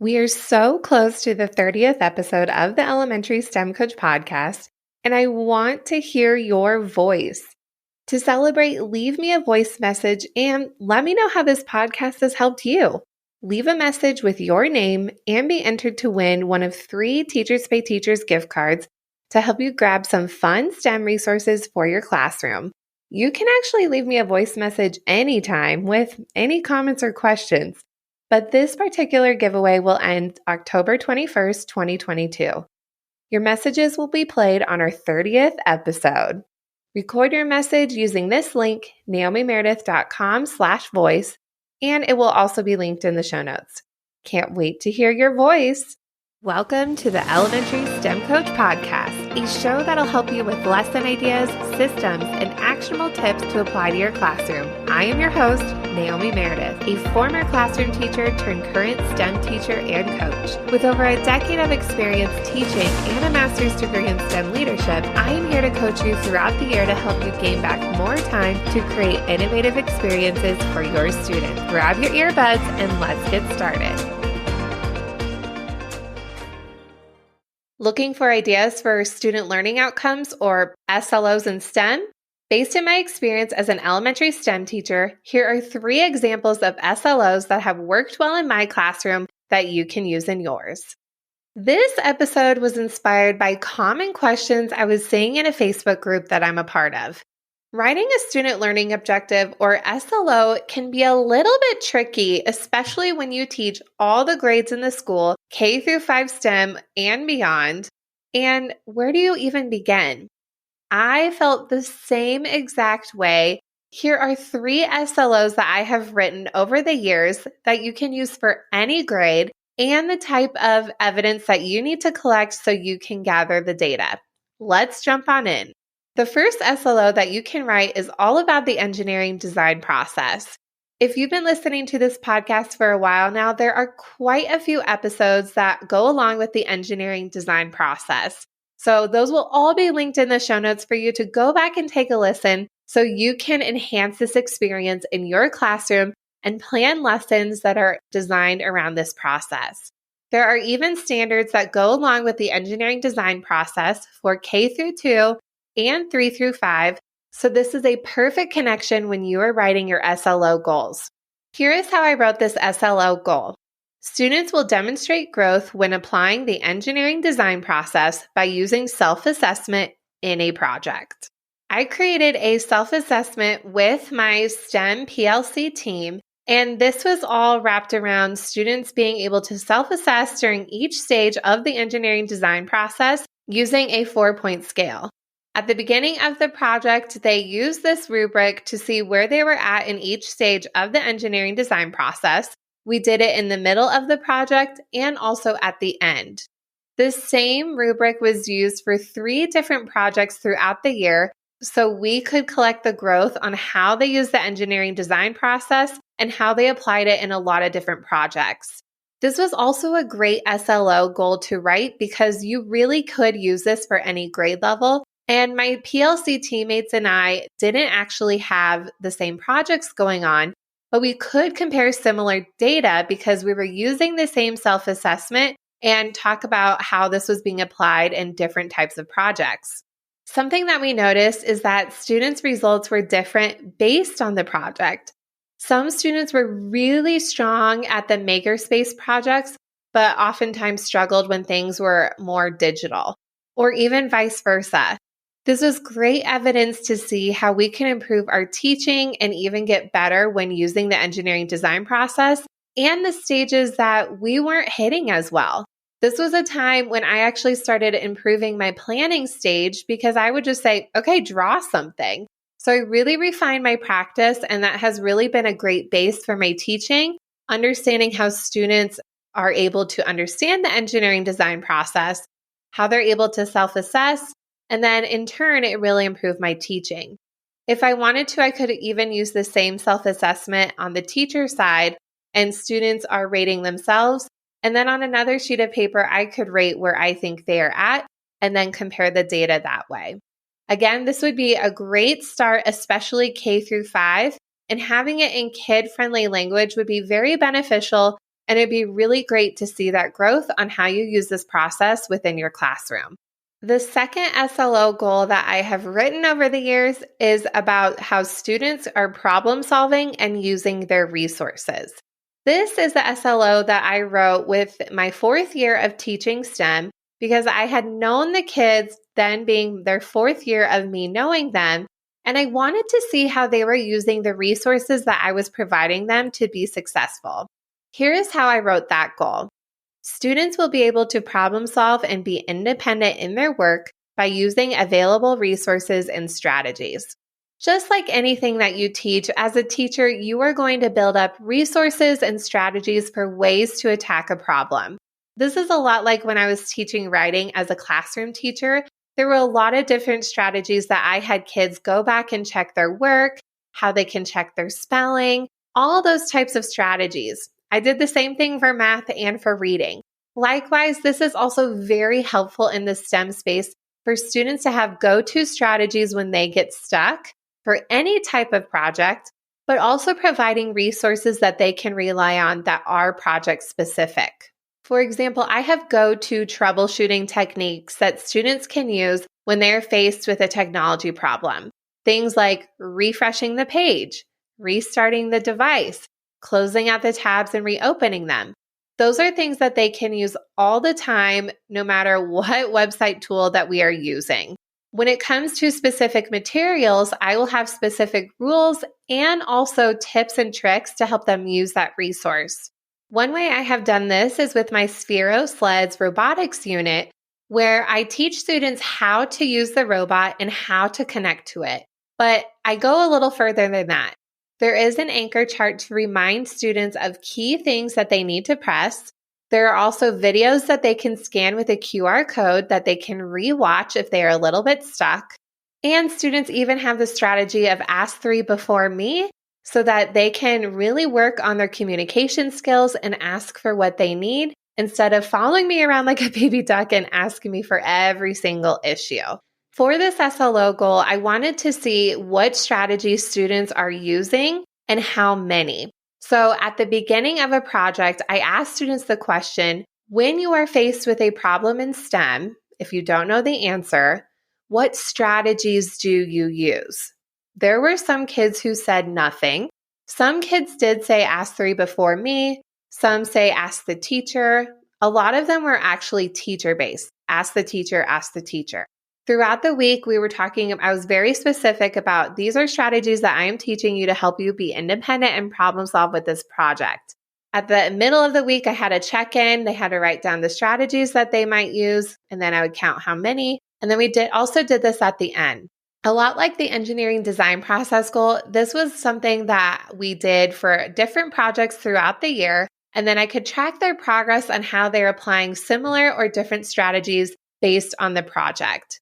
We are so close to the 30th episode of the Elementary STEM Coach podcast, and I want to hear your voice. To celebrate, leave me a voice message and let me know how this podcast has helped you. Leave a message with your name and be entered to win one of 3 Teachers Pay Teachers gift cards to help you grab some fun STEM resources for your classroom. You can actually leave me a voice message anytime with any comments or questions. But this particular giveaway will end October 21st, 2022. Your messages will be played on our 30th episode. Record your message using this link, naomimeredith.com/voice, and it will also be linked in the show notes. Can't wait to hear your voice. Welcome to the Elementary STEM Coach podcast, a show that'll help you with lesson ideas, systems, and actionable tips to apply to your classroom. I am your host, Naomi Meredith, a former classroom teacher turned current STEM teacher and coach. With over a decade of experience teaching and a master's degree in STEM leadership, I am here to coach you throughout the year to help you gain back more time to create innovative experiences for your students. Grab your earbuds and let's get started. Looking for ideas for student learning outcomes, or SLOs in STEM? Based on my experience as an elementary STEM teacher, here are 3 examples of SLOs that have worked well in my classroom that you can use in yours. This episode was inspired by common questions I was seeing in a Facebook group that I'm a part of. Writing a student learning objective, or SLO, can be a little bit tricky, especially when you teach all the grades in the school, K through 5 STEM and beyond. And where do you even begin? I felt the same exact way. Here are 3 SLOs that I have written over the years that you can use for any grade and the type of evidence that you need to collect so you can gather the data. Let's jump on in. The first SLO that you can write is all about the engineering design process. If you've been listening to this podcast for a while now, there are quite a few episodes that go along with the engineering design process. So those will all be linked in the show notes for you to go back and take a listen so you can enhance this experience in your classroom and plan lessons that are designed around this process. There are even standards that go along with the engineering design process for K through 2 and 3 through 5. So this is a perfect connection when you are writing your SLO goals. Here is how I wrote this SLO goal. Students will demonstrate growth when applying the engineering design process by using self-assessment in a project. I created a self-assessment with my STEM PLC team, and this was all wrapped around students being able to self-assess during each stage of the engineering design process using a 4-point scale. At the beginning of the project, they used this rubric to see where they were at in each stage of the engineering design process. We did it in the middle of the project and also at the end. This same rubric was used for 3 different projects throughout the year, so we could collect the growth on how they used the engineering design process and how they applied it in a lot of different projects. This was also a great SLO goal to write because you really could use this for any grade level. And my PLC teammates and I didn't actually have the same projects going on, but we could compare similar data because we were using the same self-assessment and talk about how this was being applied in different types of projects. Something that we noticed is that students' results were different based on the project. Some students were really strong at the makerspace projects, but oftentimes struggled when things were more digital, or even vice versa. This was great evidence to see how we can improve our teaching and even get better when using the engineering design process and the stages that we weren't hitting as well. This was a time when I actually started improving my planning stage because I would just say, okay, draw something. So I really refined my practice, and that has really been a great base for my teaching, understanding how students are able to understand the engineering design process, how they're able to self-assess, and then in turn, it really improved my teaching. If I wanted to, I could even use the same self-assessment on the teacher side, and students are rating themselves. And then on another sheet of paper, I could rate where I think they are at and then compare the data that way. Again, this would be a great start, especially K through 5, and having it in kid-friendly language would be very beneficial and it'd be really great to see that growth on how you use this process within your classroom. The second SLO goal that I have written over the years is about how students are problem solving and using their resources. This is the SLO that I wrote with my 4th year of teaching STEM because I had known the kids then being their 4th year of me knowing them, and I wanted to see how they were using the resources that I was providing them to be successful. Here is how I wrote that goal. Students will be able to problem solve and be independent in their work by using available resources and strategies. Just like anything that you teach, as a teacher, you are going to build up resources and strategies for ways to attack a problem. This is a lot like when I was teaching writing as a classroom teacher. There were a lot of different strategies that I had kids go back and check their work, how they can check their spelling, all those types of strategies. I did the same thing for math and for reading. Likewise, this is also very helpful in the STEM space for students to have go-to strategies when they get stuck for any type of project, but also providing resources that they can rely on that are project specific. For example, I have go-to troubleshooting techniques that students can use when they are faced with a technology problem. Things like refreshing the page, restarting the device, closing out the tabs and reopening them. Those are things that they can use all the time, no matter what website tool that we are using. When it comes to specific materials, I will have specific rules and also tips and tricks to help them use that resource. One way I have done this is with my Sphero Sleds robotics unit, where I teach students how to use the robot and how to connect to it. But I go a little further than that. There is an anchor chart to remind students of key things that they need to press. There are also videos that they can scan with a QR code that they can rewatch if they are a little bit stuck. And students even have the strategy of ask 3 before me so that they can really work on their communication skills and ask for what they need instead of following me around like a baby duck and asking me for every single issue. For this SLO goal, I wanted to see what strategies students are using and how many. So at the beginning of a project, I asked students the question, when you are faced with a problem in STEM, if you don't know the answer, what strategies do you use? There were some kids who said nothing. Some kids did say ask 3 before me. Some say ask the teacher. A lot of them were actually teacher-based. Ask the teacher, ask the teacher. Throughout the week, I was very specific about these are strategies that I am teaching you to help you be independent and problem solve with this project. At the middle of the week, I had a check-in. They had to write down the strategies that they might use, and then I would count how many. And then we also did this at the end. A lot like the engineering design process goal, this was something that we did for different projects throughout the year, and then I could track their progress on how they're applying similar or different strategies based on the project.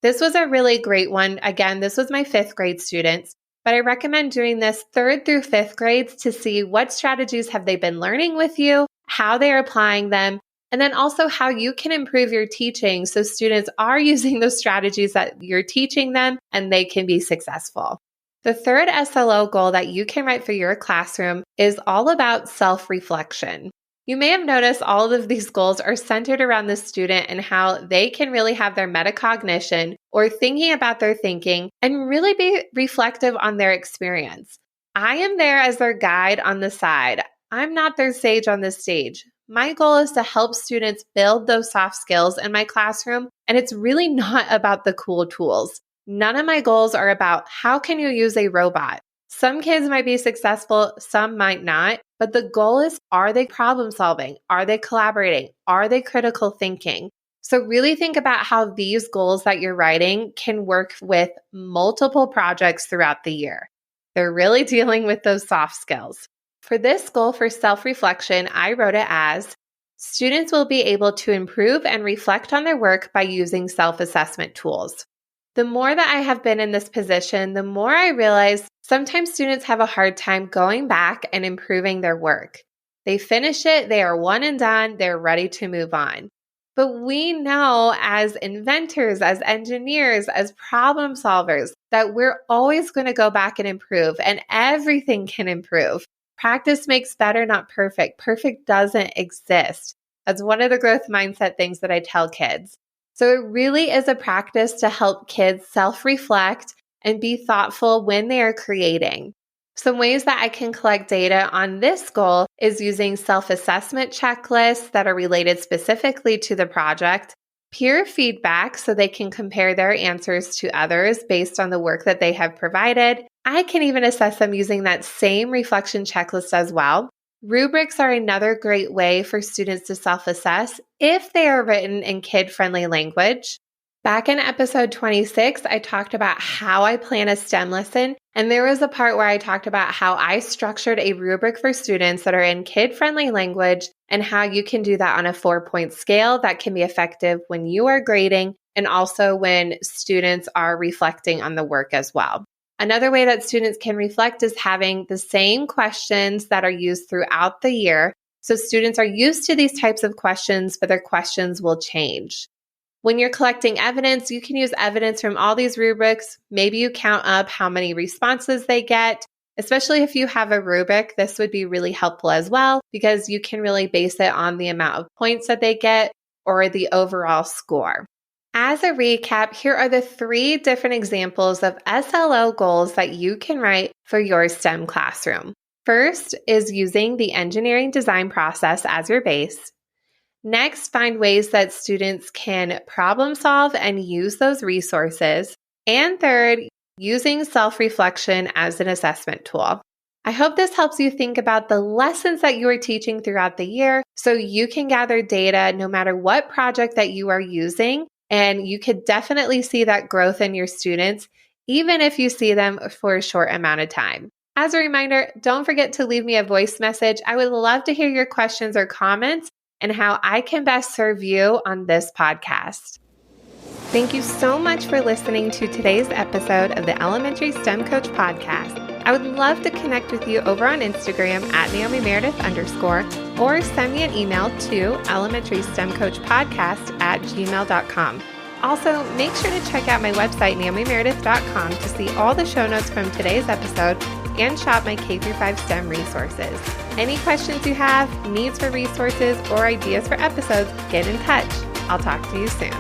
This was a really great one. Again, this was my 5th grade students, but I recommend doing this 3rd through 5th grades to see what strategies have they been learning with you, how they're applying them, and then also how you can improve your teaching so students are using those strategies that you're teaching them and they can be successful. The 3rd SLO goal that you can write for your classroom is all about self-reflection. You may have noticed all of these goals are centered around the student and how they can really have their metacognition or thinking about their thinking and really be reflective on their experience. I am there as their guide on the side. I'm not their sage on the stage. My goal is to help students build those soft skills in my classroom, and it's really not about the cool tools. None of my goals are about how can you use a robot. Some kids might be successful, some might not, but the goal is, are they problem solving? Are they collaborating? Are they critical thinking? So really think about how these goals that you're writing can work with multiple projects throughout the year. They're really dealing with those soft skills. For this goal for self-reflection, I wrote it as, students will be able to improve and reflect on their work by using self-assessment tools. The more that I have been in this position, the more I realize sometimes students have a hard time going back and improving their work. They finish it, they are one and done, they're ready to move on. But we know as inventors, as engineers, as problem solvers, that we're always going to go back and improve, and everything can improve. Practice makes better, not perfect. Perfect doesn't exist. That's one of the growth mindset things that I tell kids. So it really is a practice to help kids self-reflect and be thoughtful when they are creating. Some ways that I can collect data on this goal is using self-assessment checklists that are related specifically to the project, peer feedback so they can compare their answers to others based on the work that they have provided. I can even assess them using that same reflection checklist as well. Rubrics are another great way for students to self-assess if they are written in kid-friendly language. Back in episode 26, I talked about how I plan a STEM lesson, and there was a part where I talked about how I structured a rubric for students that are in kid-friendly language and how you can do that on a 4-point scale that can be effective when you are grading and also when students are reflecting on the work as well. Another way that students can reflect is having the same questions that are used throughout the year. So students are used to these types of questions, but their questions will change. When you're collecting evidence, you can use evidence from all these rubrics. Maybe you count up how many responses they get. Especially if you have a rubric, this would be really helpful as well because you can really base it on the amount of points that they get or the overall score. As a recap, here are the 3 different examples of SLO goals that you can write for your STEM classroom. First is using the engineering design process as your base. Next, find ways that students can problem solve and use those resources. And third, using self-reflection as an assessment tool. I hope this helps you think about the lessons that you are teaching throughout the year so you can gather data no matter what project that you are using. And you could definitely see that growth in your students, even if you see them for a short amount of time. As a reminder, don't forget to leave me a voice message. I would love to hear your questions or comments and how I can best serve you on this podcast. Thank you so much for listening to today's episode of the Elementary STEM Coach Podcast. I would love to connect with you over on Instagram at NaomiMeredith_ or send me an email to elementarystemcoachpodcast@gmail.com. Also, make sure to check out my website, NaomiMeredith.com, to see all the show notes from today's episode and shop my K-5 STEM resources. Any questions you have, needs for resources, or ideas for episodes, get in touch. I'll talk to you soon.